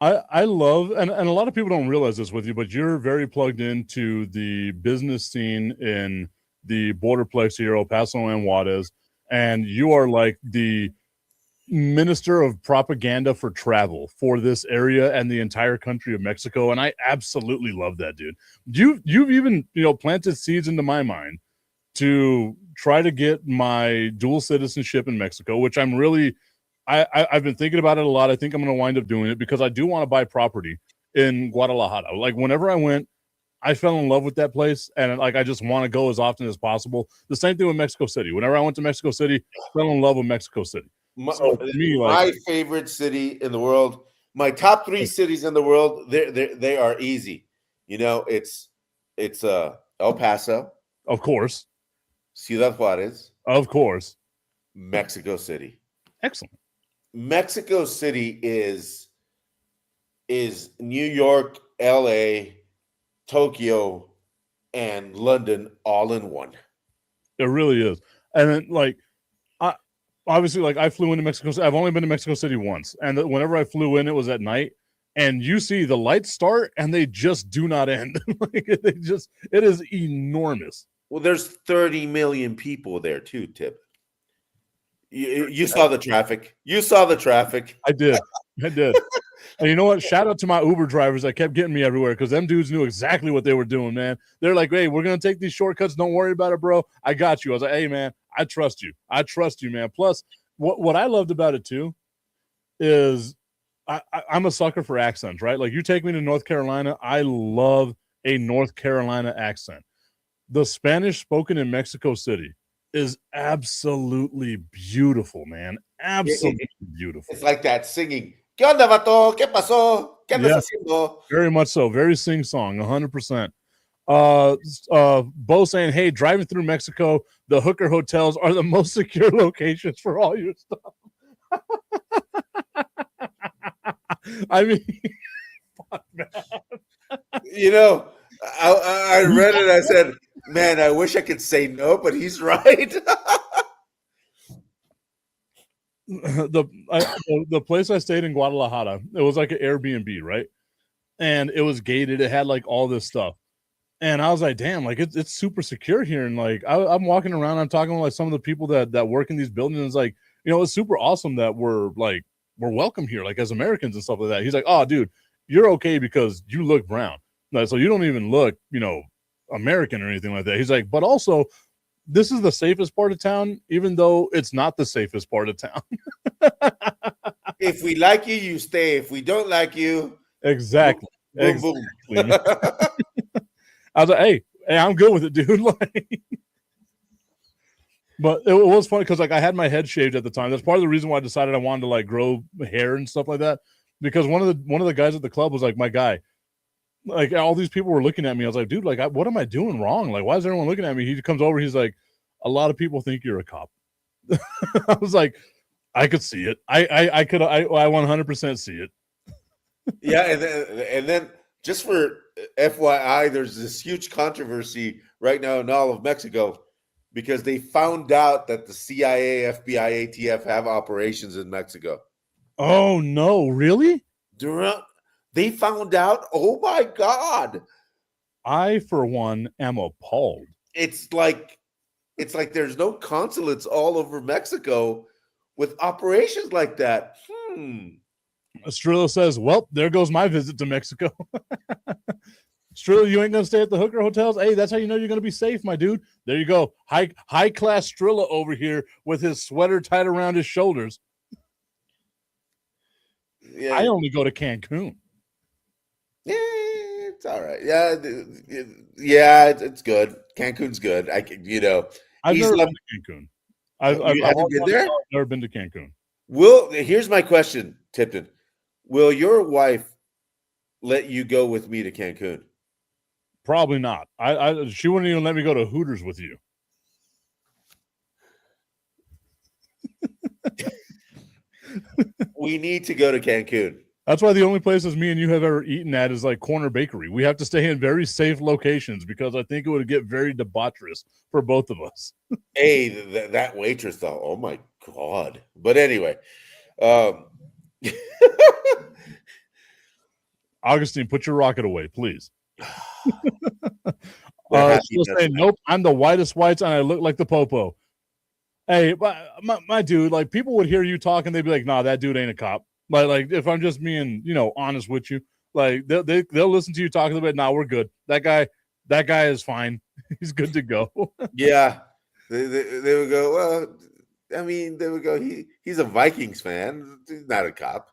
I love, and a lot of people don't realize this with you, but you're very plugged into the business scene in the Borderplex here, El Paso and Juarez, and you are like the minister of propaganda for travel for this area and the entire country of Mexico, and I absolutely love that, dude. You've even planted seeds into my mind to try to get my dual citizenship in Mexico, which I'm really I've been thinking about it a lot. I think I'm going to wind up doing it because I do want to buy property in Guadalajara. Like whenever I went, I fell in love with that place, and I just want to go as often as possible. The same thing with Mexico City. Whenever I went to Mexico City, I fell in love with Mexico City. My favorite city in the world, my top 3 cities in the world, they are easy. It's El Paso, of course, Ciudad Juarez, of course, Mexico City. Excellent. Mexico City is New York, LA, Tokyo, and London all in one. It really is. And then, like, obviously, like, I flew into Mexico City. I've only been to Mexico City once, and whenever I flew in, it was at night. And you see the lights start, and they just do not end. Like, it is enormous. Well, there's 30 million people there too, Tip. You saw the traffic. You saw the traffic. I did. And you know what? Shout out to my Uber drivers that kept getting me everywhere, because them dudes knew exactly what they were doing, man. They're like, hey, we're going to take these shortcuts. Don't worry about it, bro. I got you. I was like, hey, man, I trust you. I trust you, man. Plus, what I loved about it, too, is I'm a sucker for accents, right? Like, you take me to North Carolina, I love a North Carolina accent. The Spanish spoken in Mexico City is absolutely beautiful, man. Absolutely beautiful. It's like that singing. ¿Qué onda, vato? ¿Qué pasó? ¿Qué andas haciendo? Very much so. Very sing-song, 100%. Bo saying, hey, driving through Mexico, the hooker hotels are the most secure locations for all your stuff. I mean, fuck, man. You know, I read it. I said, man, I wish I could say no, but he's right. The place I stayed in Guadalajara, it was like an Airbnb, right? And it was gated. It had like all this stuff. And I was like, damn, like it's super secure here. And like I'm walking around, I'm talking to like some of the people that work in these buildings. And it's like, you know, it's super awesome that we're welcome here, like as Americans and stuff like that. He's like, oh, dude, you're okay because you look brown. Like, so you don't even look, you know, American or anything like that. He's like, but also, this is the safest part of town, even though it's not the safest part of town. If we like you, you stay. If we don't like you, exactly. Boom, boom. I was like, hey, I'm good with it, dude. Like, but it was funny because like I had my head shaved at the time. That's part of the reason why I decided I wanted to like grow hair and stuff like that. Because one of the guys at the club was like, my guy. Like all these people were looking at me. I was like, dude, like, what am I doing wrong? Like, why is everyone looking at me? He comes over. He's like, a lot of people think you're a cop. I was like, I could see it. I 100% see it. Yeah, and then just for FYI, there's this huge controversy right now in all of Mexico because they found out that the CIA, FBI, ATF have operations in Mexico. Oh no, really? They found out. Oh my God! I, for one, am appalled. It's like there's no consulates all over Mexico with operations like that. Strillo says, well, there goes my visit to Mexico. Strillo, you ain't gonna stay at the hooker hotels? Hey, that's how you know you're gonna be safe, my dude. There you go. High class Strillo over here with his sweater tied around his shoulders. Yeah. I only go to Cancun. Yeah, it's all right. Yeah, it's good. Cancun's good. I've never been to Cancun. I've been there? Never been to Cancun. Here's my question, Tipton. Will your wife let you go with me to Cancun? Probably not. She wouldn't even let me go to Hooters with you. We need to go to Cancun. That's why the only places me and you have ever eaten at is like Corner Bakery. We have to stay in very safe locations because I think it would get very debaucherous for both of us. Hey, that waitress though. Oh my God. But anyway, Augustine, put your rocket away, please. Still saying, nope, I'm the whitest whites and I look like the popo. Hey, my dude, like people would hear you talking, they'd be like, nah, that dude ain't a cop. Like if I'm just being, honest with you, like they'll listen to you talk a little bit. Nah, we're good. That guy is fine. He's good to go. Yeah, they would go. Well, I mean, they would go. He's a Vikings fan. He's not a cop.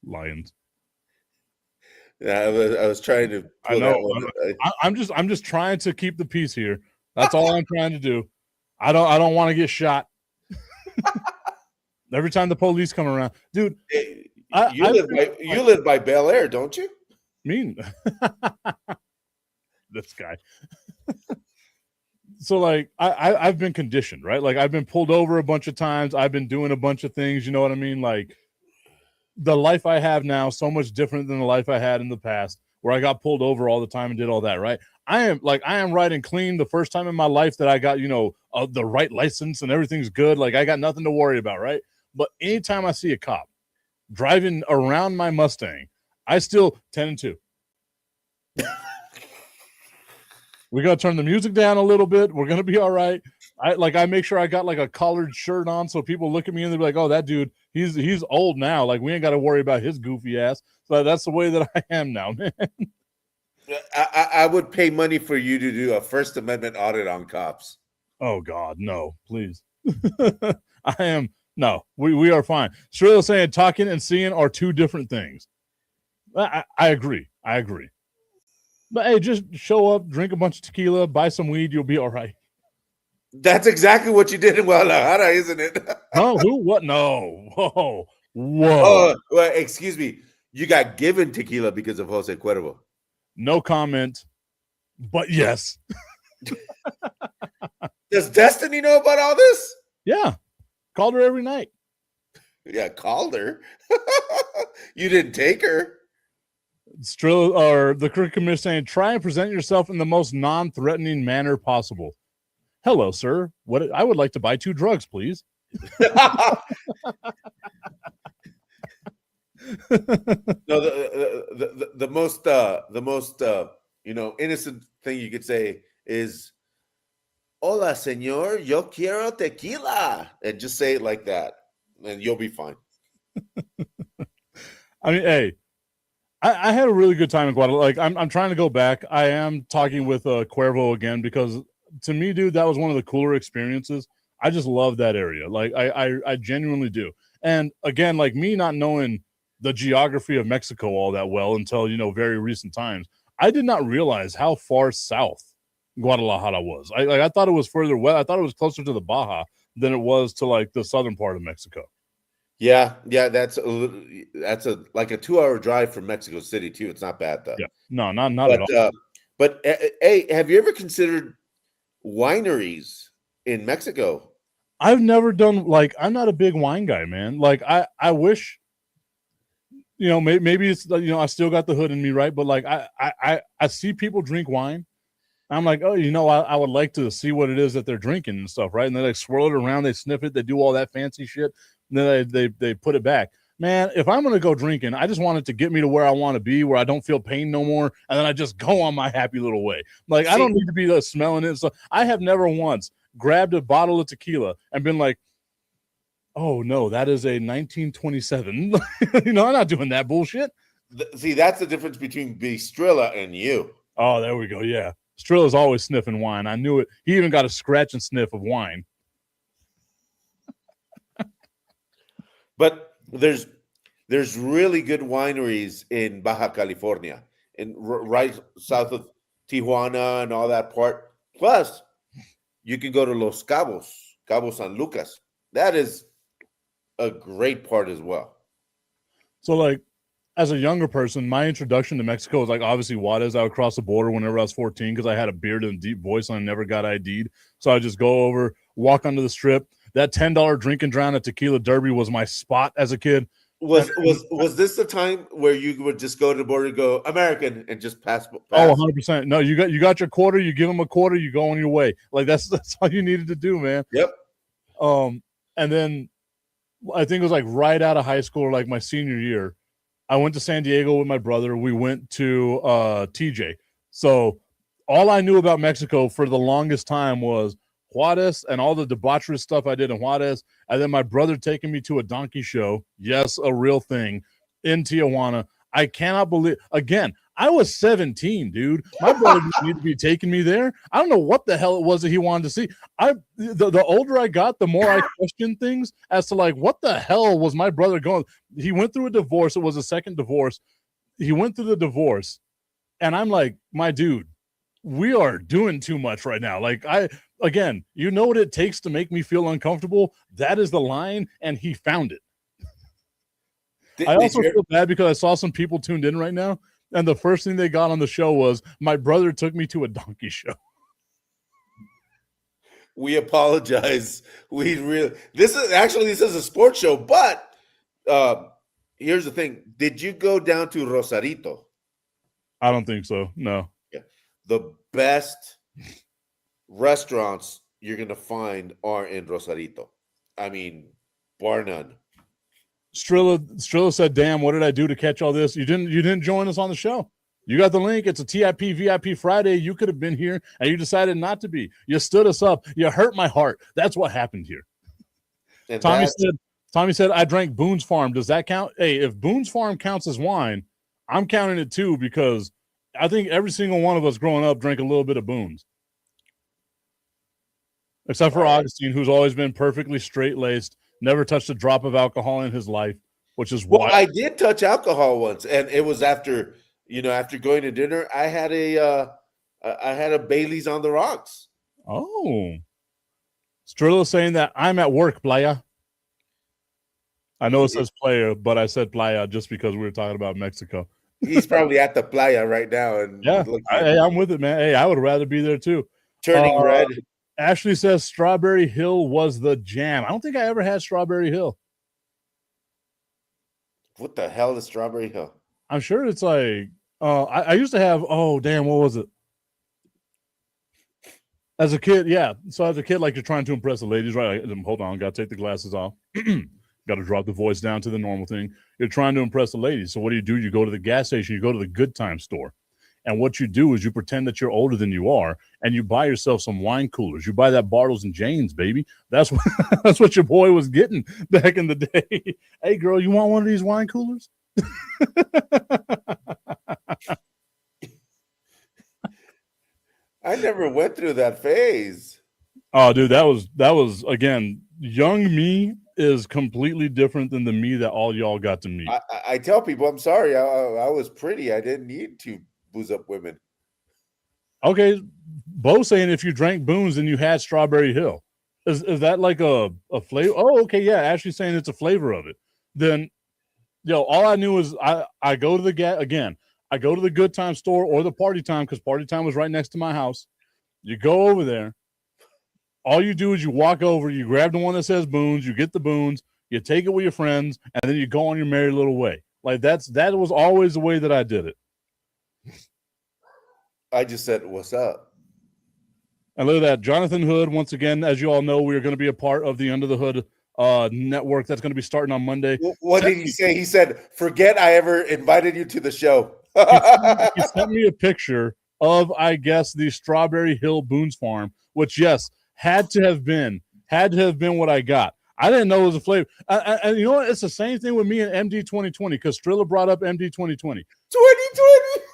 Lions. Yeah, I was trying to. I know. I'm just trying to keep the peace here. That's all I'm trying to do. I don't want to get shot. Every time the police come around, dude. You live by Bel Air, don't you? Mean this guy. So like I've been conditioned, right? Like I've been pulled over a bunch of times. I've been doing a bunch of things. You know what I mean? Like the life I have now, so much different than the life I had in the past. where I got pulled over all the time and did all that, right? I am riding clean the first time in my life that I got, the right license and everything's good. Like I got nothing to worry about, right? But anytime I see a cop driving around my Mustang, I still 10-2. We got to turn the music down a little bit. We're going to be all right. I make sure I got like a collared shirt on so people look at me and they're like, oh, that dude, he's old now. Like we ain't got to worry about his goofy ass. So that's the way that I am now, man. I would pay money for you to do a First Amendment audit on cops. Oh God, no, please. We are fine. Strilla saying talking and seeing are two different things. I agree. But hey, just show up, drink a bunch of tequila, buy some weed, you'll be all right. That's exactly what you did in Guadalajara, isn't it? Oh, who? What? No. Whoa. Oh, well, excuse me. You got given tequila because of Jose Cuervo. No comment, but yes. Does Destiny know about all this? Yeah. Called her every night. Yeah, called her. You didn't take her. Strilla, or the cricket commissioner saying, try and present yourself in the most non-threatening manner possible. Hello, sir. I would like to buy 2 drugs, please. No, the most innocent thing you could say is, "Hola, señor, yo quiero tequila," and just say it like that, and you'll be fine. I mean, hey, I had a really good time in Guadalajara. Like, I'm trying to go back. I am talking with Cuervo again because to me, dude, that was one of the cooler experiences. I just love that area. Like, I genuinely do. And again, like me not knowing the geography of Mexico all that well until, very recent times, I did not realize how far south Guadalajara was. I thought it was further west. I thought it was closer to the Baja than it was to like the southern part of Mexico. Yeah, that's like a 2-hour drive from Mexico City too. It's not bad though. Yeah, no, not at all. But hey, have you ever considered wineries in Mexico? I've never done, like, I'm not a big wine guy, man. Like I wish, maybe it's, I still got the hood in me, right? But like I see people drink wine. I'm like, oh, I would like to see what it is that they're drinking and stuff, right? And they like swirl it around, they sniff it, they do all that fancy shit, and then they put it back. Man, if I'm gonna go drinking, I just want it to get me to where I want to be, where I don't feel pain no more, and then I just go on my happy little way. Like, I don't need to be smelling it. So I have never once grabbed a bottle of tequila and been like, oh no, that is a 1927. I'm not doing that bullshit. See, that's the difference between Strilla and you. Oh, there we go. Yeah. Strilla's always sniffing wine. I knew it. He even got a scratch and sniff of wine. But there's really good wineries in Baja California, and right south of Tijuana and all that part. Plus, you can go to Los Cabos, Cabo San Lucas. That is a great part as well. So, like, as a younger person, my introduction to Mexico was like obviously Juarez. I would cross the border whenever I was 14 because I had a beard and a deep voice and I never got ID'd. So I just go over, walk onto the strip. That $10 drink and drown at Tequila Derby was my spot as a kid. Was this the time where you would just go to the border and go American and just pass? Oh, 100%. No, you got your quarter. You give them a quarter. You go on your way. Like that's all you needed to do, man. Yep. And then I think it was like right out of high school, or like my senior year. I went to San Diego with my brother. We went to TJ. So all I knew about Mexico for the longest time was Juarez and all the debaucherous stuff I did in Juarez. And then my brother taking me to a donkey show. Yes, a real thing in Tijuana. I cannot believe, again, I was 17, dude. My brother didn't need to be taking me there. I don't know what the hell it was that he wanted to see. The older I got, the more I questioned things as to like, what the hell was my brother going? He went through a divorce. It was a second divorce. He went through the divorce. And I'm like, my dude, we are doing too much right now. Like, again, you know what it takes to make me feel uncomfortable? That is the line, and he found it. I also feel bad because I saw some people tuned in right now, and the first thing they got on the show was my brother took me to a donkey show. We apologize. This is a sports show, but here's the thing. Did you go down to Rosarito? I don't think so. No. Yeah. The best restaurants you're going to find are in Rosarito. I mean, bar none. Strilla said, "Damn, what did I do to catch all this? You didn't join us on the show. You got the link. It's a TIP VIP Friday. You could have been here, and you decided not to be. You stood us up. You hurt my heart. That's what happened here." And Tommy said, "I drank Boone's Farm. Does that count? Hey, if Boone's Farm counts as wine, I'm counting it too, because I think every single one of us growing up drank a little bit of Boone's. Except for Augustine, who's always been perfectly straight-laced, never touched a drop of alcohol in his life, which is why I did touch alcohol once, and it was after going to dinner. I had a Bailey's on the rocks. Oh. Strilla saying that I'm at work, playa. I know it says player, but I said playa just because we were talking about Mexico. He's probably at the playa right now. And yeah, hey, I'm with it, man. Hey, I would rather be there too. Turning red. Ashley says Strawberry Hill was the jam. I don't think I ever had Strawberry Hill. What the hell is Strawberry Hill? I'm sure it's like, I used to have, what was it? As a kid, yeah. So as a kid, like, you're trying to impress the ladies, right? Like, hold on, got to take the glasses off. Got to drop the voice down to the normal thing. You're trying to impress the ladies. So what do? You go to the gas station, you go to the Good Time store. And what you do is you pretend that you're older than you are, and you buy yourself some wine coolers. You buy that Bartles and Janes, baby. That's what your boy was getting back in the day. Hey, girl, you want one of these wine coolers? I never went through that phase. Oh, dude, that was again, young me is completely different than the me that all y'all got to meet. I tell people, I'm sorry, I was pretty. I didn't need to booze up women. Okay, Bo saying if you drank booze and you had Strawberry Hill, is that like a flavor? Oh, okay, yeah. Ashley's saying it's a flavor of it. Then, all I knew is I go to the I go to the Good Time store or the Party Time, because Party Time was right next to my house. You go over there. All you do is you walk over, you grab the one that says Boons, you get the Boons, you take it with your friends, and then you go on your merry little way. Like that was always the way that I did it. I just said, "What's up?" And look at that. Jonathan Hood, once again, as you all know, we are going to be a part of the Under the Hood network that's going to be starting on Monday. What did he say? He said, "Forget I ever invited you to the show." He sent me a picture of, I guess, the Strawberry Hill Boone's Farm, which, yes, had to have been what I got. I didn't know it was a flavor. And you know what? It's the same thing with me and MD 2020, because Strilla brought up MD 2020. 2020.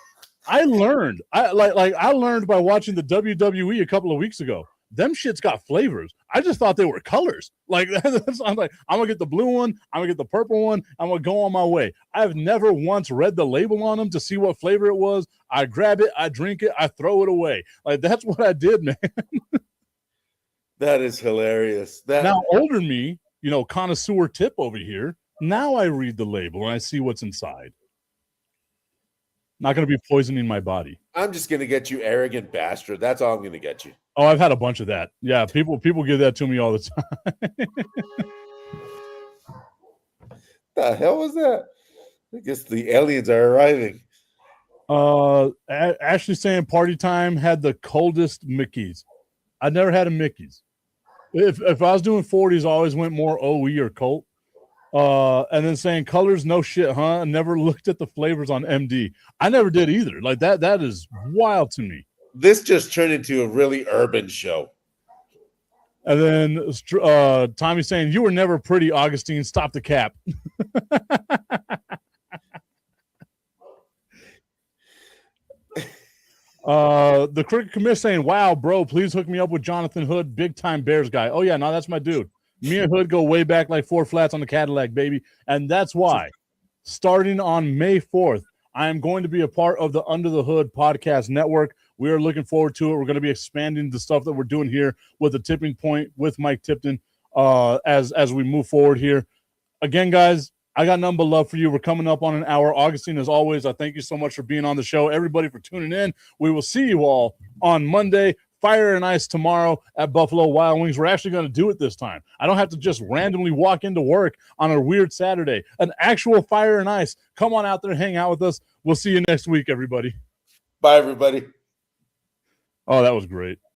I learned. I learned by watching the WWE a couple of weeks ago. Them shits got flavors. I just thought they were colors. Like, I'm like, I'm gonna get the blue one, I'm gonna get the purple one, I'm gonna go on my way. I've never once read the label on them to see what flavor it was. I grab it, I drink it, I throw it away. Like, that's what I did, man. That is hilarious. Now, older me, connoisseur tip over here. Now I read the label and I see what's inside. Not going to be poisoning my body. I'm just going to get you, arrogant bastard. That's all I'm going to get you. Oh, I've had a bunch of that. Yeah, people give that to me all the time. The hell was that? I guess the aliens are arriving. Ashley saying Party Time had the coldest Mickeys. I never had a Mickey's. If I was doing 40s, I always went more OE or Colt. And then saying colors, no shit, huh? I never looked at the flavors on MD. I never did either. Like that is wild to me. This just turned into a really urban show. And then Tommy saying, "You were never pretty, Augustine. Stop the cap." The Cricket Commish saying, "Wow, bro, please hook me up with Jonathan Hood, big time Bears guy." Oh yeah, no, that's my dude. Me and Hood go way back like 4 flats on the Cadillac, baby. And that's why, starting on May 4th, I am going to be a part of the Under the Hood podcast network. We are looking forward to it. We're going to be expanding the stuff that we're doing here with the Tipping Point with Mike Tipton as we move forward here. Again, guys, I got nothing but love for you. We're coming up on an hour. Augustine, as always, I thank you so much for being on the show. Everybody for tuning in. We will see you all on Monday. Fire and Ice tomorrow at Buffalo Wild Wings. We're actually going to do it this time. I don't have to just randomly walk into work on a weird Saturday. An actual Fire and Ice. Come on out there, hang out with us. We'll see you next week, everybody. Bye, everybody. Oh, that was great.